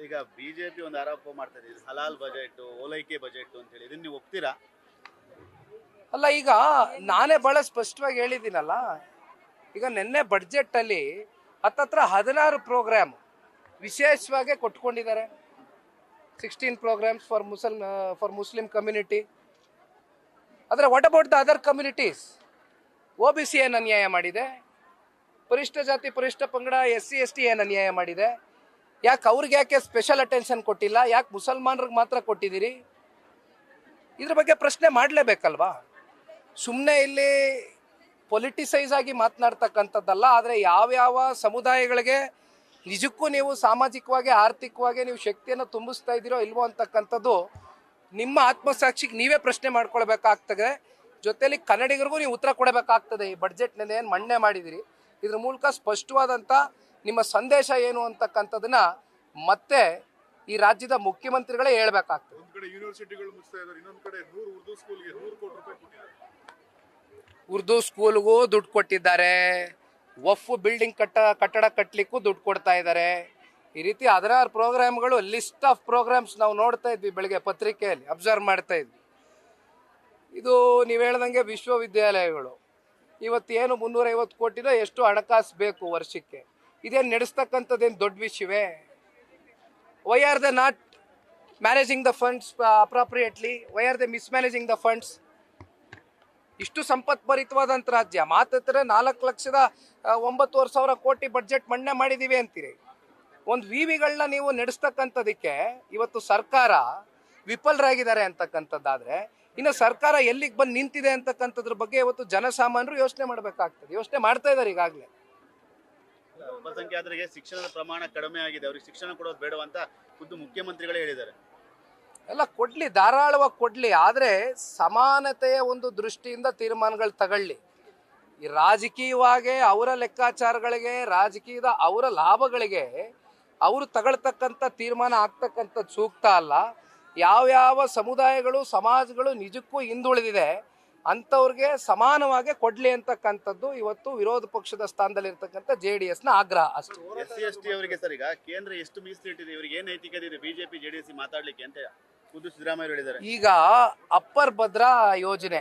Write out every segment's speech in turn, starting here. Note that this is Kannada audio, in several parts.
ಈಗ ಬಿಜೆಪಿ ಒಂದು ಆರೋಪ ಮಾಡ್ತಾ ಇದೆ, ಹಲಾಲ್ ಬಜೆಟ್, ಓಲೈಕೆ ಬಜೆಟ್ ಅಂತ ಹೇಳಿ. ಇದನ್ನ ನೀವು ಒಪ್ತೀರಾ? ಅಲ್ಲ, ಈಗ ನಾನೇ ಬಹಳ ಸ್ಪಷ್ಟವಾಗಿ ಹೇಳಿದ್ದೀನಲ್ಲ. ಈಗ ನಿನ್ನೆ ಬಡ್ಜೆಟ್ ಅಲ್ಲಿ ಹತ್ತತ್ರ 16 ಪ್ರೋಗ್ರಾಮ್ ವಿಶೇಷವಾಗಿ ಕೊಟ್ಕೊಂಡಿದ್ದಾರೆ. 16 ಪ್ರೋಗ್ರಾಮ್ಸ್ ಫಾರ್ ಮುಸ್ಲಿಂ ಕಮ್ಯುನಿಟಿ. ಆದರೆ what about the other communities? OBC ಏನು ಅನ್ಯಾಯ ಮಾಡಿದೆ? ಪರಿಷ್ಠ ಜಾತಿ ಪರಿಷ್ಠ ಪಂಗಡ SC ST ಏನು ಅನ್ಯಾಯ ಮಾಡಿದೆ? ಯಾಕೆ ಸ್ಪೆಷಲ್ ಅಟೆನ್ಷನ್ ಕೊಟ್ಟಿಲ್ಲ? ಯಾಕೆ ಮುಸಲ್ಮಾನರಿಗೆ ಮಾತ್ರ ಕೊಟ್ಟಿದ್ದೀರಿ? ಇದ್ರ ಬಗ್ಗೆ ಪ್ರಶ್ನೆ ಮಾಡಲೇಬೇಕಲ್ವಾ? ಸುಮ್ಮನೆ ಇಲ್ಲಿ ಪೊಲಿಟಿಸೈಸ್ ಆಗಿ ಮಾತನಾಡ್ತಕ್ಕಂಥದ್ದಲ್ಲ. ಆದರೆ ಯಾವ್ಯಾವ ಸಮುದಾಯಗಳಿಗೆ ನಿಜಕ್ಕೂ ನೀವು ಸಾಮಾಜಿಕವಾಗಿ ಆರ್ಥಿಕವಾಗಿ ನೀವು ಶಕ್ತಿಯನ್ನು ತುಂಬಿಸ್ತಾ ಇದ್ದೀರೋ ಇಲ್ವೋ ಅಂತಕ್ಕಂಥದ್ದು ನಿಮ್ಮ ಆತ್ಮಸಾಕ್ಷಿಗೆ ನೀವೇ ಪ್ರಶ್ನೆ ಮಾಡ್ಕೊಳ್ಬೇಕಾಗ್ತದೆ. ಜೊತೆಲಿ ಕನ್ನಡಿಗರಿಗೂ ನೀವು ಉತ್ತರ ಕೊಡಬೇಕಾಗ್ತದೆ. ಈ ಬಡ್ಜೆಟ್ನಲ್ಲಿ ಏನು ಮಂಡನೆ ಮಾಡಿದಿರಿ, ಇದ್ರ ಮೂಲಕ ಸ್ಪಷ್ಟವಾದಂಥ ನಿಮ್ಮ ಸಂದೇಶ ಏನು ಅಂತಕ್ಕಂಥದ್ದನ್ನ ಮತ್ತೆ ಈ ರಾಜ್ಯದ ಮುಖ್ಯಮಂತ್ರಿಗಳೇ ಹೇಳ್ಬೇಕಾಗ್ತದೆ. ಒಂದು ಕಡೆ ಯೂನಿವರ್ಸಿಟಿಗಳು ಮುಗಿಸ್ತಾ ಇದ್ದಾರೆ, ಇನ್ನೊಂದು ಕಡೆ 100 ಉರ್ದು ಸ್ಕೂಲ್ಗೆ 100 ಕೋಟಿ ರೂಪಾಯಿ ಕೊಟ್ಟಿದ್ದಾರೆ. ಉರ್ದು ಸ್ಕೂಲ್ಗೂ ದುಡ್ಡು ಕೊಟ್ಟಿದ್ದಾರೆ, ವಫ್ ಬಿಲ್ಡಿಂಗ್ ಕಟ್ಟಡ ಕಟ್ಟಲಿಕ್ಕೂ ದುಡ್ಡು ಕೊಡ್ತಾ ಇದ್ದಾರೆ. ಈ ರೀತಿ 16 ಪ್ರೋಗ್ರಾಮ್ಗಳು, ಲಿಸ್ಟ್ ಆಫ್ ಪ್ರೋಗ್ರಾಮ್ಸ್ ನಾವು ನೋಡ್ತಾ ಇದ್ವಿ ಬೆಳಗ್ಗೆ ಪತ್ರಿಕೆಯಲ್ಲಿ ಅಬ್ಸರ್ವ್ ಮಾಡ್ತಾ ಇದ್ವಿ. ಇದು ನೀವು ಹೇಳ್ದಂಗೆ ವಿಶ್ವವಿದ್ಯಾಲಯಗಳು ಇವತ್ತು ಏನು 350 ಕೋಟಿನೋ ಎಷ್ಟು ಹಣಕಾಸು ಬೇಕು ವರ್ಷಕ್ಕೆ. ಇದೇನು ನಡೆಸ್ತಕ್ಕಂಥದ್ದೇನು ದೊಡ್ಡ ವಿಷಯವೇ? Why are they not managing the funds appropriately? Why are they mismanaging the funds? ಇಷ್ಟು ಸಂಪತ್ಭರಿತವಾದಂಥ ರಾಜ್ಯ ಮಾತ್ರ 4,09,000 ಕೋಟಿ ಬಡ್ಜೆಟ್ ಮಂಡನೆ ಮಾಡಿದ್ದೀವಿ ಅಂತೀರಿ. ಒಂದು ವಿವಿಗಳನ್ನ ನೀವು ನಡೆಸ್ತಕ್ಕಂಥದಕ್ಕೆ ಇವತ್ತು ಸರ್ಕಾರ ವಿಫಲರಾಗಿದ್ದಾರೆ ಅಂತಕ್ಕಂಥದ್ದಾದರೆ ಇನ್ನು ಸರ್ಕಾರ ಎಲ್ಲಿಗೆ ಬಂದು ನಿಂತಿದೆ ಅಂತಕ್ಕಂಥದ್ರ ಬಗ್ಗೆ ಇವತ್ತು ಜನಸಾಮಾನ್ಯರು ಯೋಚನೆ ಮಾಡಬೇಕಾಗ್ತದೆ. ಯೋಚನೆ ಮಾಡ್ತಾ ಇದ್ದಾರೆ ಈಗಾಗಲೇ. ಅಲ್ಪಸಂಖ್ಯಾತರಿಗೆ ಶಿಕ್ಷಣದ ಪ್ರಮಾಣ ಕಡಿಮೆ ಆಗಿದೆ, ಅವ್ರಿಗೆ ಶಿಕ್ಷಣ ಕೊಡೋದು ಬೇಡವಂತ ಖುದ್ದು ಮುಖ್ಯಮಂತ್ರಿಗಳೇ ಹೇಳಿದ್ದಾರೆ. ಎಲ್ಲ ಕೊಡ್ಲಿ, ಧಾರಾಳವಾಗಿ ಕೊಡ್ಲಿ, ಆದರೆ ಸಮಾನತೆಯ ಒಂದು ದೃಷ್ಟಿಯಿಂದ ತೀರ್ಮಾನಗಳು ತಗೊಳ್ಳಿ. ಈ ರಾಜಕೀಯವಾಗಿ ಅವರ ಲೆಕ್ಕಾಚಾರಗಳಿಗೆ, ರಾಜಕೀಯದ ಅವರ ಲಾಭಗಳಿಗೆ ಅವರು ತಗೊಳ್ತಕ್ಕಂಥ ತೀರ್ಮಾನ ಆಗ್ತಕ್ಕಂಥದ್ದು ಸೂಕ್ತ ಅಲ್ಲ. ಯಾವ್ಯಾವ ಸಮುದಾಯಗಳು ಸಮಾಜಗಳು ನಿಜಕ್ಕೂ ಹಿಂದುಳಿದಿದೆ ಅಂಥವ್ರಿಗೆ ಸಮಾನವಾಗಿ ಕೊಡ್ಲಿ ಅಂತಕ್ಕಂಥದ್ದು ಇವತ್ತು ವಿರೋಧ ಪಕ್ಷದ ಸ್ಥಾನದಲ್ಲಿರ್ತಕ್ಕಂಥ JDSನ ಆಗ್ರಹ ಅಷ್ಟೇ. SC ST ಅವರಿಗೆ ಸರ್ ಈಗ ಕೇಂದ್ರ ಎಷ್ಟು ಮೀಸಲಿಟ್ಟಿದೆ, ಇವರಿಗೆ ಏನ್ ನೈತಿಕತೆ ಇದೆ ಬಿಜೆಪಿ JDS ಮಾತಾಡ್ಲಿಕ್ಕೆ ಅಂತ ಖುದ್ದು ಸಿದ್ದರಾಮಯ್ಯ ಹೇಳಿದ್ದಾರೆ. ಈಗ ಅಪ್ಪರ್ ಭದ್ರಾ ಯೋಜನೆ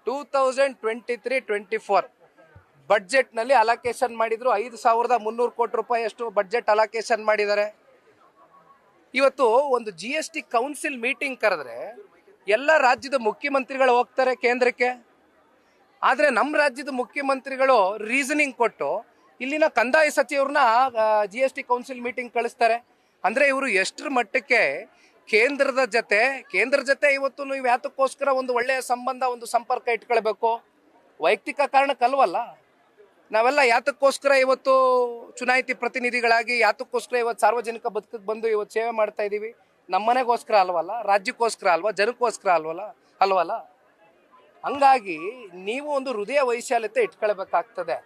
2023-24 ಬಡ್ಜೆಟ್ನಲ್ಲಿ ಅಲೋಕೇಶನ್ ಮಾಡಿದ್ರು. 5,300 ಕೋಟಿ ರೂಪಾಯಿ ಅಷ್ಟು ಬಡ್ಜೆಟ್ ಅಲೋಕೇಶನ್ ಮಾಡಿದ್ದಾರೆ. ಇವತ್ತು ಒಂದು GST ಕೌನ್ಸಿಲ್ ಮೀಟಿಂಗ್ ಕರೆದ್ರೆ ಎಲ್ಲ ರಾಜ್ಯದ ಮುಖ್ಯಮಂತ್ರಿಗಳು ಹೋಗ್ತಾರೆ ಕೇಂದ್ರಕ್ಕೆ. ಆದರೆ ನಮ್ಮ ರಾಜ್ಯದ ಮುಖ್ಯಮಂತ್ರಿಗಳು ರೀಸನಿಂಗ್ ಕೊಟ್ಟು ಇಲ್ಲಿನ ಕಂದಾಯ ಸಚಿವರನ್ನ GST ಕೌನ್ಸಿಲ್ ಮೀಟಿಂಗ್ ಕಳಿಸ್ತಾರೆ. ಅಂದರೆ ಇವರು ಎಷ್ಟರ ಮಟ್ಟಕ್ಕೆ ಕೇಂದ್ರ ಜೊತೆ ಇವತ್ತು ನೀವು ಯಾತಕ್ಕೋಸ್ಕರ ಒಂದು ಒಳ್ಳೆಯ ಸಂಬಂಧ, ಒಂದು ಸಂಪರ್ಕ ಇಟ್ಕೊಳ್ಬೇಕು? ವೈಯಕ್ತಿಕ ಕಾರಣಕ್ಕಲ್ವಲ್ಲ. ನಾವೆಲ್ಲ ಯಾತಕ್ಕೋಸ್ಕರ ಇವತ್ತು ಚುನಾಯಿತಿ ಪ್ರತಿನಿಧಿಗಳಾಗಿ ಯಾತಕ್ಕೋಸ್ಕರ ಇವತ್ತು ಸಾರ್ವಜನಿಕ ಬದುಕಿಗೆ ಬಂದು ಇವತ್ತು ಸೇವೆ ಮಾಡ್ತಾ ಇದ್ದೀವಿ? ನಮ್ಮನೆಗೋಸ್ಕರ ಅಲ್ವಲ್ಲ, ರಾಜ್ಯಕ್ಕೋಸ್ಕರ ಅಲ್ವಾ, ಜನಕ್ಕೋಸ್ಕರ ಅಲ್ವಲ್ಲ. ಹಂಗಾಗಿ ನೀವು ಒಂದು ಹೃದಯ ವೈಶಾಲ್ಯತೆ ಇಟ್ಕೊಳ್ಬೇಕಾಗ್ತದೆ.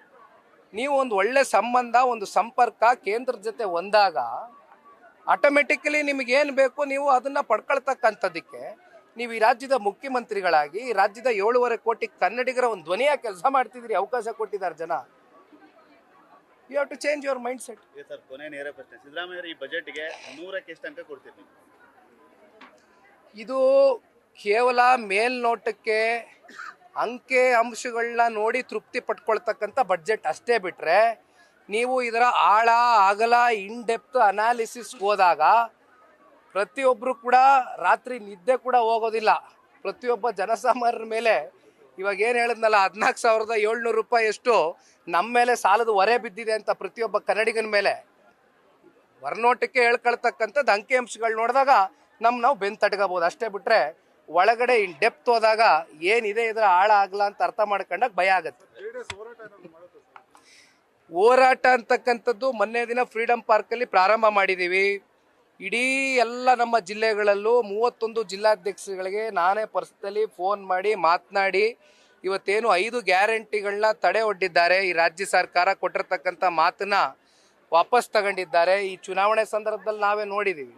ನೀವು ಒಂದು ಒಳ್ಳೆ ಸಂಬಂಧ, ಒಂದು ಸಂಪರ್ಕ ಕೇಂದ್ರದ ಜೊತೆ ಒಂದಾಗ ಆಟೋಮೆಟಿಕಲಿ ನಿಮಗೇನು ಬೇಕು ನೀವು ಅದನ್ನು ಪಡ್ಕೊಳ್ತಕ್ಕಂಥದ್ದಕ್ಕೆ ನೀವು ಈ ರಾಜ್ಯದ ಮುಖ್ಯಮಂತ್ರಿಗಳಾಗಿ ಈ ರಾಜ್ಯದ 7.5 ಕೋಟಿ ಕನ್ನಡಿಗರ ಒಂದು ಧ್ವನಿಯ ಕೆಲಸ ಮಾಡ್ತಿದ್ದೀರಿ. ಅವಕಾಶ ಕೊಟ್ಟಿದ್ದಾರೆ ಜನ. You have to change your mind set. Sir, ಕೊನೆ ನೇರ ಪ್ರಶ್ನೆ. ಸಿದ್ದರಾಮಯ್ಯ ಈ ಬಜೆಟ್ಗೆ 100ಕ್ಕೆ ಎಷ್ಟು ಅಂಕ ಕೊಡ್ತೀರಿ? ಇದು ಕೇವಲ ಮೇಲ್ನೋಟಕ್ಕೆ ಅಂಕೆ ಅಂಶಗಳನ್ನ ನೋಡಿ ತೃಪ್ತಿ ಪಟ್ಕೊಳ್ತಕ್ಕಂಥ ಬಡ್ಜೆಟ್ ಅಷ್ಟೇ ಬಿಟ್ಟರೆ ನೀವು ಇದರ ಆಳ ಅಗಲ ಇನ್ ಡೆಪ್ತ್ ಅನಾಲಿಸಿಸ್ ಹೋದಾಗ ಪ್ರತಿಯೊಬ್ಬರು ಕೂಡ ರಾತ್ರಿ ನಿದ್ದೆ ಕೂಡ ಹೋಗೋದಿಲ್ಲ. ಪ್ರತಿಯೊಬ್ಬ ಜನಸಾಮಾನ್ಯರ ಮೇಲೆ ಇವಾಗ ಏನು ಹೇಳಿದ್ನಲ್ಲ 14,700 ರೂಪಾಯಿ ಎಷ್ಟು ನಮ್ಮ ಮೇಲೆ ಸಾಲದ ಹೊರೆ ಬಿದ್ದಿದೆ ಅಂತ ಪ್ರತಿಯೊಬ್ಬ ಕನ್ನಡಿಗನ ಮೇಲೆ ಹೊರನೋಟಕ್ಕೆ ಹೇಳ್ಕೊಳ್ತಕ್ಕಂಥದ್ದು ಅಂಕಿಅಂಶಗಳು ನೋಡಿದಾಗ ನಾವು ಬೆನ್ನು ತಟ್ಕೋಬೋದು ಅಷ್ಟೇ. ಬಿಟ್ಟರೆ ಒಳಗಡೆ ಇನ್ ಡೆಪ್ತ್ ಹೋದಾಗ ಏನಿದೆ ಇದರ ಆಳ ಆಗಲ್ಲ ಅಂತ ಅರ್ಥ ಮಾಡ್ಕೊಂಡಾಗ ಭಯ ಆಗತ್ತೆ. ಹೋರಾಟ ಅಂತಕ್ಕಂಥದ್ದು ಮೊನ್ನೆ ದಿನ ಫ್ರೀಡಮ್ ಪಾರ್ಕಲ್ಲಿ ಪ್ರಾರಂಭ ಮಾಡಿದ್ದೀವಿ. ಇಡೀ ಎಲ್ಲ ನಮ್ಮ ಜಿಲ್ಲೆಗಳಲ್ಲೂ 31 ಜಿಲ್ಲಾಧ್ಯಕ್ಷಗಳಿಗೆ ನಾನೇ ಪರ್ಸನಲಿ ಫೋನ್ ಮಾಡಿ ಮಾತನಾಡಿ ಇವತ್ತೇನು 5 ಗ್ಯಾರಂಟಿಗಳನ್ನ ತಡೆ ಒಡ್ಡಿದ್ದಾರೆ. ಈ ರಾಜ್ಯ ಸರ್ಕಾರ ಕೊಟ್ಟಿರ್ತಕ್ಕಂಥ ಮಾತನ್ನ ವಾಪಸ್ ತಗೊಂಡಿದ್ದಾರೆ. ಈ ಚುನಾವಣೆ ಸಂದರ್ಭದಲ್ಲಿ ನಾವೇ ನೋಡಿದ್ದೀವಿ.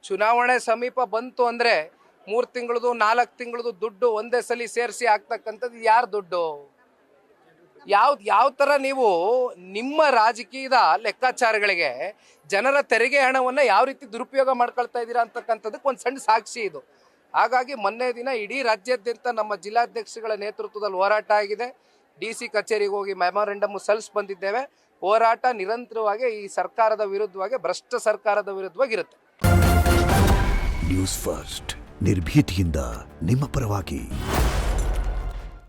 ಚುನಾವಣೆ ಸಮೀಪ ಬಂತು ಅಂದರೆ 3 ತಿಂಗಳದು 4 ತಿಂಗಳದು ದುಡ್ಡು ಒಂದೇ ಸಲ ಸೇರಿಸಿ ಆಗ್ತಕ್ಕಂಥದ್ದು ಯಾರು ದುಡ್ಡು? ಯಾವ ಥರ ನೀವು ನಿಮ್ಮ ರಾಜಕೀಯದ ಲೆಕ್ಕಾಚಾರಗಳಿಗೆ ಜನರ ತೆರಿಗೆ ಹಣವನ್ನು ಯಾವ ರೀತಿ ದುರುಪಯೋಗ ಮಾಡ್ಕೊಳ್ತಾ ಇದ್ದೀರಾ ಅಂತಕ್ಕಂಥದ್ದಕ್ಕೆ ಒಂದು ಸಣ್ಣ ಸಾಕ್ಷಿ ಇದು. ಹಾಗಾಗಿ ಮೊನ್ನೆ ದಿನ ಇಡೀ ರಾಜ್ಯಾದ್ಯಂತ ನಮ್ಮ ಜಿಲ್ಲಾಧ್ಯಕ್ಷಗಳ ನೇತೃತ್ವದಲ್ಲಿ ಹೋರಾಟ ಆಗಿದೆ. DC ಕಚೇರಿಗೆ ಹೋಗಿ ಮೆಮೊರೆಂಡಮ್ ಸಲ್ಲಿಸಿ ಬಂದಿದ್ದೇವೆ. ಹೋರಾಟ ನಿರಂತರವಾಗಿ ಈ ಸರ್ಕಾರದ ವಿರುದ್ಧವಾಗಿ, ಭ್ರಷ್ಟ ಸರ್ಕಾರದ ವಿರುದ್ಧವಾಗಿರುತ್ತೆ. ನ್ಯೂಸ್ ಫಸ್ಟ್ ನಿರ್ಭೀತಿಯಿಂದ ನಿಮ್ಮ ಪರವಾಗಿ.